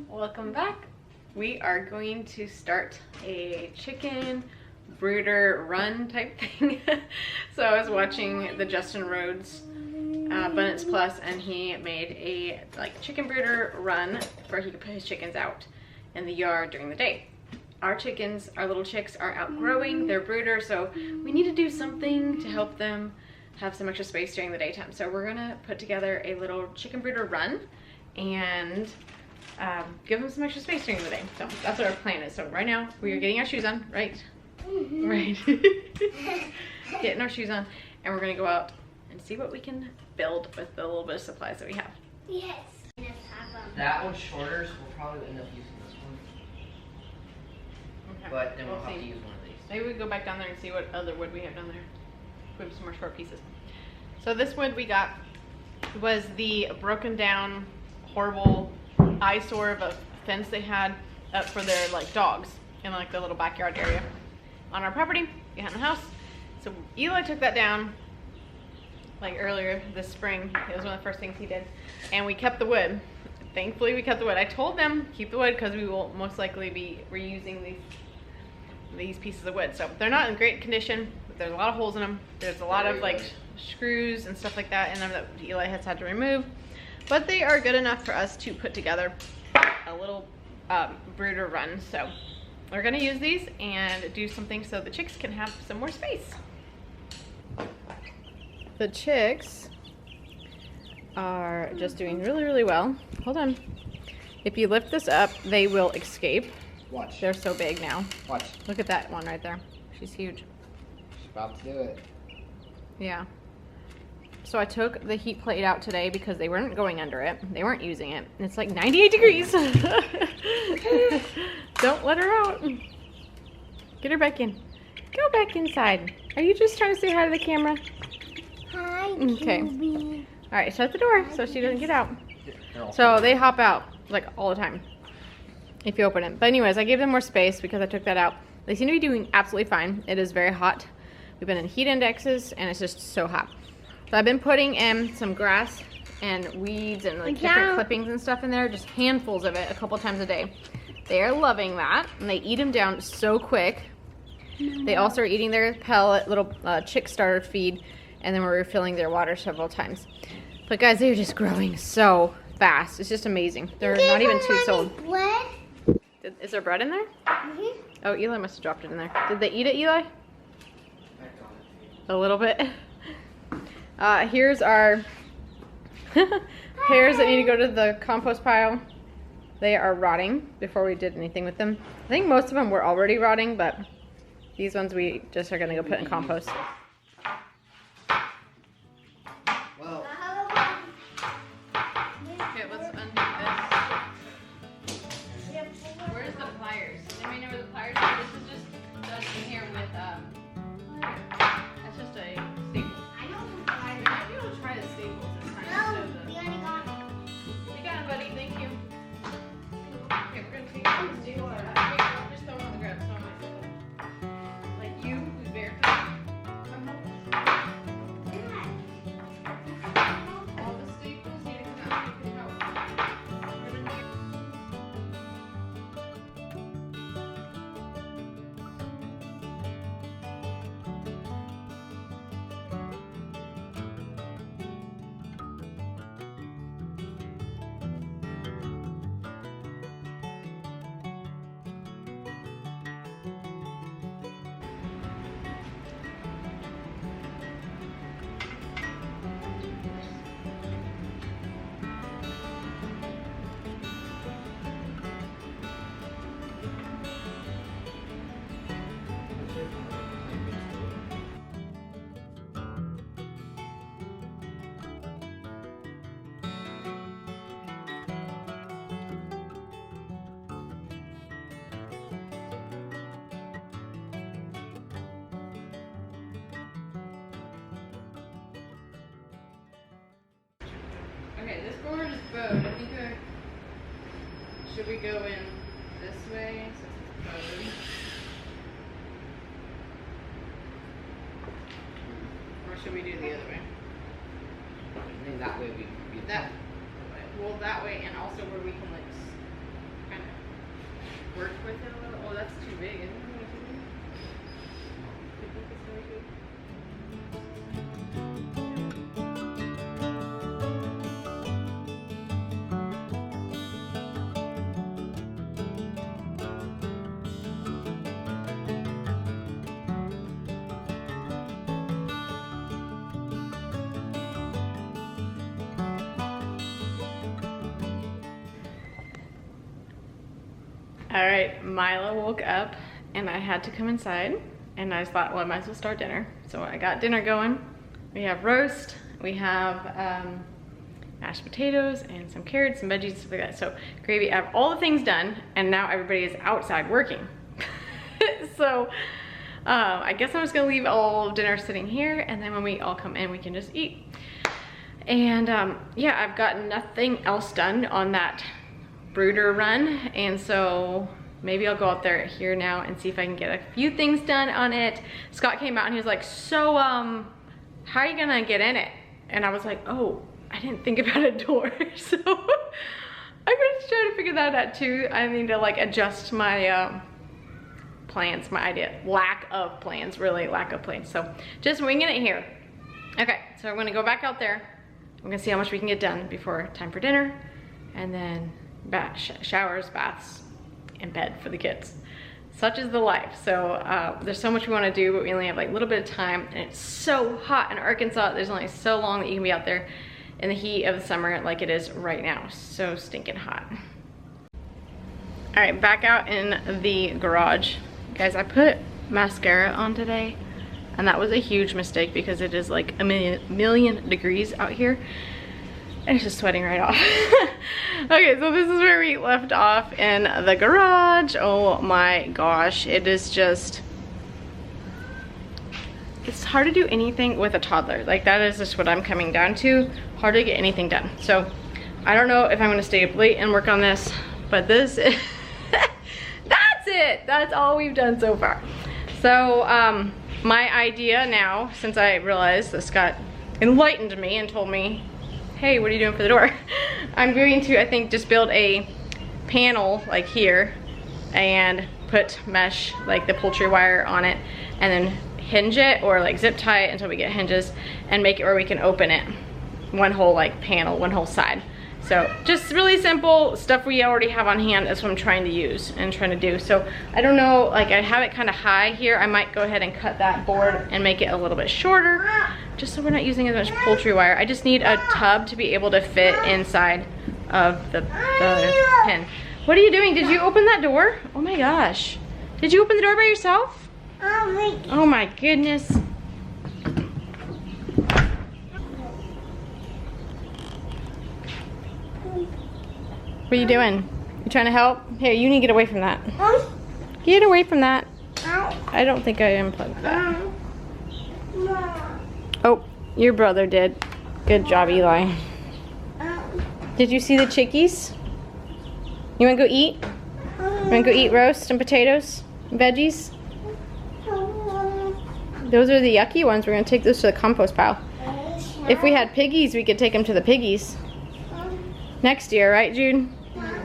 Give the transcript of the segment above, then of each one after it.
Welcome back. We are going to start a chicken brooder run type thing. So I was watching the Justin Rhodes Abundance Plus, and he made a chicken brooder run where he could put his chickens out in the yard during the day. Our chickens, our little chicks, are outgrowing their brooder, so we need to do something to help them have some extra space during the daytime. So we're gonna put together a little chicken brooder run and give them some extra space during the day. So that's what our plan is. So right now we are getting our shoes on, right? Right. Getting our shoes on, and we're gonna go out and see what we can build with the little bit of supplies that we have. Yes. That one's shorter, so we'll probably end up using this one. Okay. But then we'll have see. to use one of these. Maybe we go back down there and see what other wood we have down there. We have some more short pieces. So this wood we got was the broken down, horrible eyesore of a fence they had up for their dogs in the little backyard area on our property behind the house. So Eli took that down earlier this spring. It was one of the first things he did, and we kept the wood. Thankfully we kept the wood. I told them keep the wood because we will most likely be reusing these pieces of wood. So they're not in great condition. There's a lot of holes in them. There's a lot of screws and stuff like that in them that Eli has had to remove, but they are good enough for us to put together a little brooder run. So we're gonna use these and do something so the chicks can have some more space. The chicks are just doing really, really well. Hold on. If you lift this up, they will escape. Watch. They're so big now. Watch. Look at that one right there. She's huge. She's about to do it. Yeah. So I took the heat plate out today because they weren't going under it. They weren't using it. It's 98 degrees. Don't let her out. Get her back in. Go back inside. Are you just trying to say hi to the camera? Hi, Okay. Ruby. All right, shut the door so she doesn't get out. So they hop out all the time if you open it. But anyways, I gave them more space because I took that out. They seem to be doing absolutely fine. It is very hot. We've been in heat indexes and it's just so hot. So I've been putting in some grass and weeds and different clippings and stuff in there, just handfuls of it a couple times a day. They are loving that, and they eat them down so quick. They also are eating their pellet little chick starter feed, and then we're refilling their water several times. But guys, they're just growing so fast. It's just amazing. They're not even 2 weeks old. Bread? Is there bread in there? Mm-hmm. Oh, Eli must have dropped it in there. Did they eat it, Eli? A little bit. Here's our pears that need to go to the compost pile. They are rotting before we did anything with them. I think most of them were already rotting, but these ones we just are going to go put in compost. Well, Okay, let's undo this. Where's the pliers? Anybody know where the pliers are? This is just done in here with, that's just a staple. I know the I might be able to try the staples this time. No, instead of we already got it. You got it, buddy. Thank you. Okay, we're gonna take the staples out. Just throw them on the ground. Throw them on the ground. You, who's barefoot. Come help us. All the staples need to come out. You can help. We're gonna do- Okay, this board is bowed. I think should we go in this way since it's bowed? Or should we do the other way? I think that way would be that, well, that way, and also where we can like kind of work with it a little. Oh, that's too big, isn't it? You think it's very big? All right, Mila woke up and I had to come inside and I thought, well, I might as well start dinner. So I got dinner going. We have roast, we have mashed potatoes and some carrots and veggies and stuff like that. So gravy, I have all the things done and now everybody is outside working. So I guess I'm just gonna leave all of dinner sitting here and then when we all come in, we can just eat. And yeah, I've got nothing else done on that Brooder run, and so maybe I'll go out there here now and see if I can get a few things done on it. Scott came out and he was like, so how are you gonna get in it? And I was like, oh, I didn't think about a door. So I'm gonna try to figure that out too. I need to like adjust my plans, my idea, lack of plans, really lack of plans. So just winging it here. Okay, so I'm gonna go back out there. I'm gonna see how much we can get done before time for dinner, and then showers, baths, and bed for the kids. Such is the life. So there's so much we want to do, but we only have like a little bit of time, and it's so hot in Arkansas. There's only so long that you can be out there in the heat of the summer like it is right now. So stinking hot. All right, back out in the garage. Guys, I put mascara on today, and that was a huge mistake because it is like a million degrees out here. And it's just sweating right off. Okay, so this is where we left off in the garage. Oh my gosh, it is just, it's hard to do anything with a toddler. Like that is just what I'm coming down to. Hard to get anything done. So I don't know if I'm gonna stay up late and work on this, but this is, that's it. That's all we've done so far. So my idea now, since I realized this got enlightened me and told me, hey, what are you doing for the door? I'm going to, I think, just build a panel like here and put mesh, like the poultry wire on it, and then hinge it or like zip tie it until we get hinges and make it where we can open it. One whole like panel, one whole side. So just really simple stuff we already have on hand. That's what I'm trying to use and trying to do. So I don't know, like I have it kind of high here. I might go ahead and cut that board and make it a little bit shorter, just so we're not using as much poultry wire. I just need a tub to be able to fit inside of the pen. What are you doing? Did you open that door? Oh my gosh. Did you open the door by yourself? Oh my goodness. What are you doing? You trying to help? Here, you need to get away from that. Get away from that. I don't think I unplugged that. Oh, your brother did. Good job, Eli. Did you see the chickies? You want to go eat? You want to go eat roast and potatoes and veggies? Those are the yucky ones. We're going to take those to the compost pile. If we had piggies, we could take them to the piggies. Next year, right, Jude?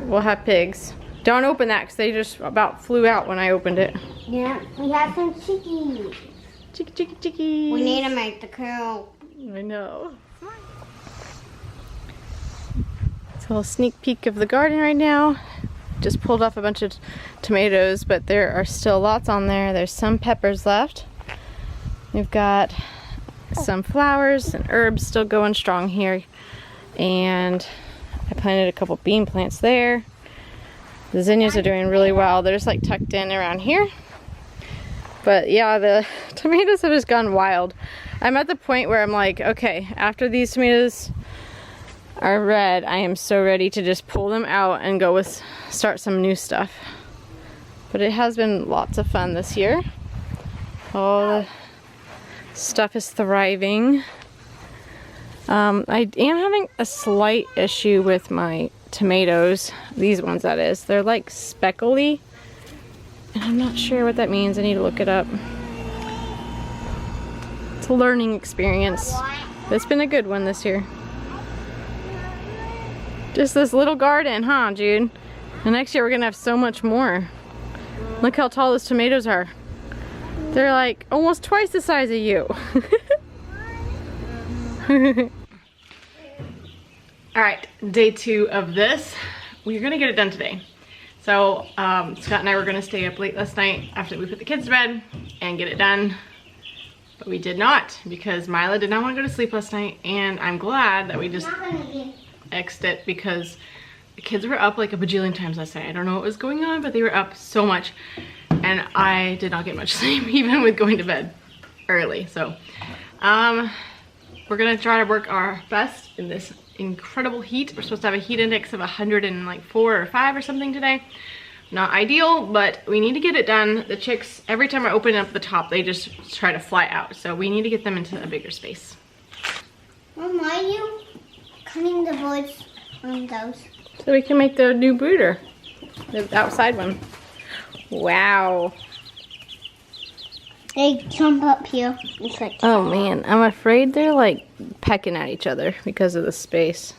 We'll have pigs. Don't open that because they just about flew out when I opened it. Yeah, we have some chickies. Chickies. We need to make the cow. I know. It's a little sneak peek of the garden right now. Just pulled off a bunch of tomatoes, but there are still lots on there. There's some peppers left. We've got some flowers and herbs still going strong here. And I planted a couple bean plants there. The zinnias are doing really well. They're just like tucked in around here. But yeah, the tomatoes have just gone wild. I'm at the point where I'm like, okay, after these tomatoes are red, I am so ready to just pull them out and go with, start some new stuff. But it has been lots of fun this year. All the stuff is thriving. I am having a slight issue with my tomatoes. These ones, that is. They're like speckly. And I'm not sure what that means. I need to look it up. It's a learning experience. But it's been a good one this year. Just this little garden, huh, Jude? And next year we're gonna have so much more. Look how tall those tomatoes are. They're like almost twice the size of you. Alright, day 2 of this. We're gonna get it done today. So Scott and I were gonna stay up late last night after we put the kids to bed and get it done. But we did not because Mila did not want to go to sleep last night, and I'm glad that we just X'd it because the kids were up like a bajillion times last night. I don't know what was going on, but they were up so much and I did not get much sleep even with going to bed early. So we're gonna try to work our best in this incredible heat. We're supposed to have a heat index of 104 or 5 or something today. Not ideal, but we need to get it done. The chicks, every time I open up the top, they just try to fly out. So we need to get them into a bigger space. Mom, why are you cutting the boards on those? So we can make the new brooder, the outside one. Wow. They jump up here. It's like, Oh man, I'm afraid they're like pecking at each other because of the space.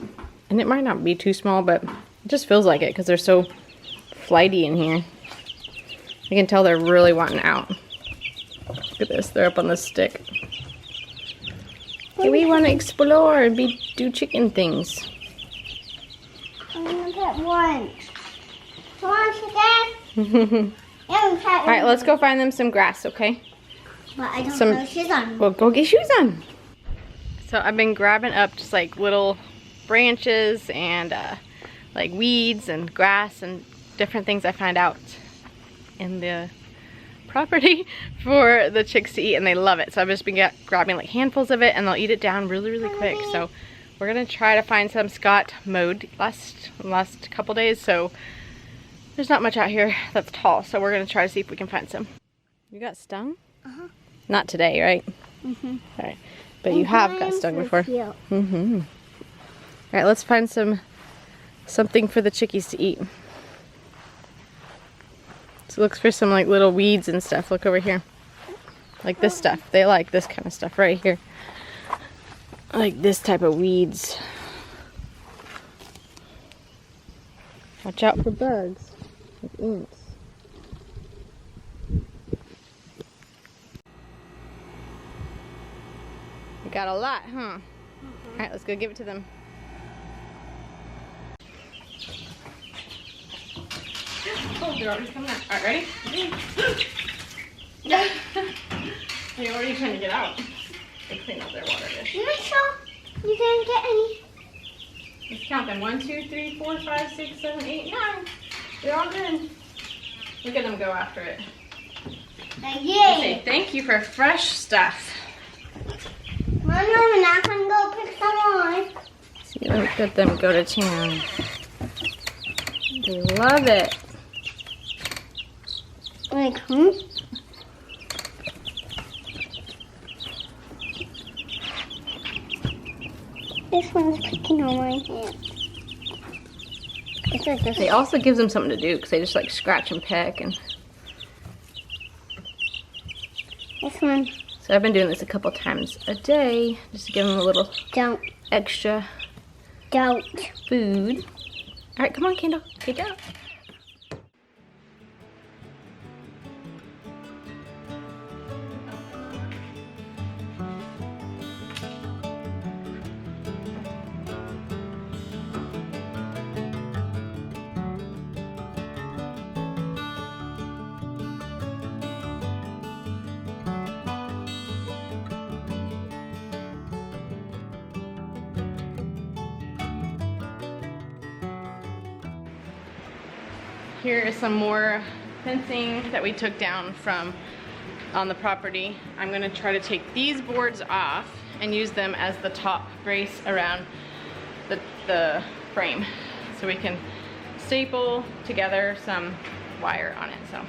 And it might not be too small, but it just feels like it because they're so flighty in here. I can tell they're really wanting out. Look at this, they're up on the stick. Hey, we want to explore and do chicken things. I'm gonna get one. Come on, chicken. Alright, let's go find them some grass, okay? But I don't Some- know shoes on. Well, go get shoes on. So I've been grabbing up just like little branches and like weeds and grass and different things I find out in the property for the chicks to eat, and they love it. So I've just been grabbing like handfuls of it, and they'll eat it down really quick. So we're gonna try to find some. Scott mowed last couple days, so there's not much out here that's tall. So we're gonna try to see if we can find some. You got stung? Uh-huh. Not today, right? Mm-hmm. All right, but you have got stung before. Mm-hmm. All right, let's find something for the chickies to eat. So looks for some like little weeds and stuff. Look over here. Like this stuff. They like this kind of stuff right here. Like this type of weeds. Watch out for bugs. Like ants. We got a lot, huh? Alright, let's go give it to them. Oh, they're already coming out. Alright, ready? They're already trying to get out. They clean up their water dish. You make sure you didn't get any. Let's count them. 1, 2, 3, 4, 5, 6, 7, 8, 9. They're all good. Look at them go after it. They Yay! say thank you for fresh stuff. Mom, I'm not gonna go pick some more. See, look at them go to town. They love it. Like, This one's picking on my hand. It's like this. It also gives them something to do because they just like scratch and peck. And This one. so I've been doing this a couple times a day just to give them a little Don't. extra food. All right, come on, Kendall, get out. Here is some more fencing that we took down from on the property. I'm gonna try to take these boards off and use them as the top brace around the frame. So we can staple together some wire on it. So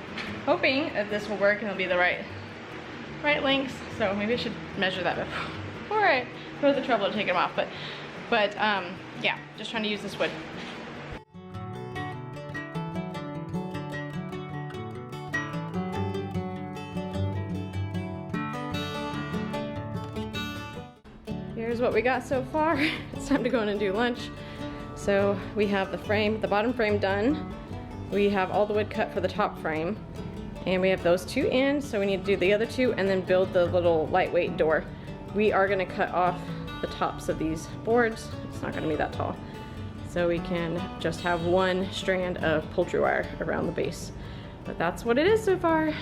hoping that this will work and it'll be the right lengths. So maybe I should measure that before I go to the trouble to take them off. But yeah, just trying to use this wood. Here's what we got so far. It's time to go in and do lunch. So we have the frame, the bottom frame done. We have all the wood cut for the top frame. And we have those two in, so we need to do the other two and then build the little lightweight door. We are gonna cut off the tops of these boards. It's not gonna be that tall. So we can just have one strand of poultry wire around the base. But that's what it is so far.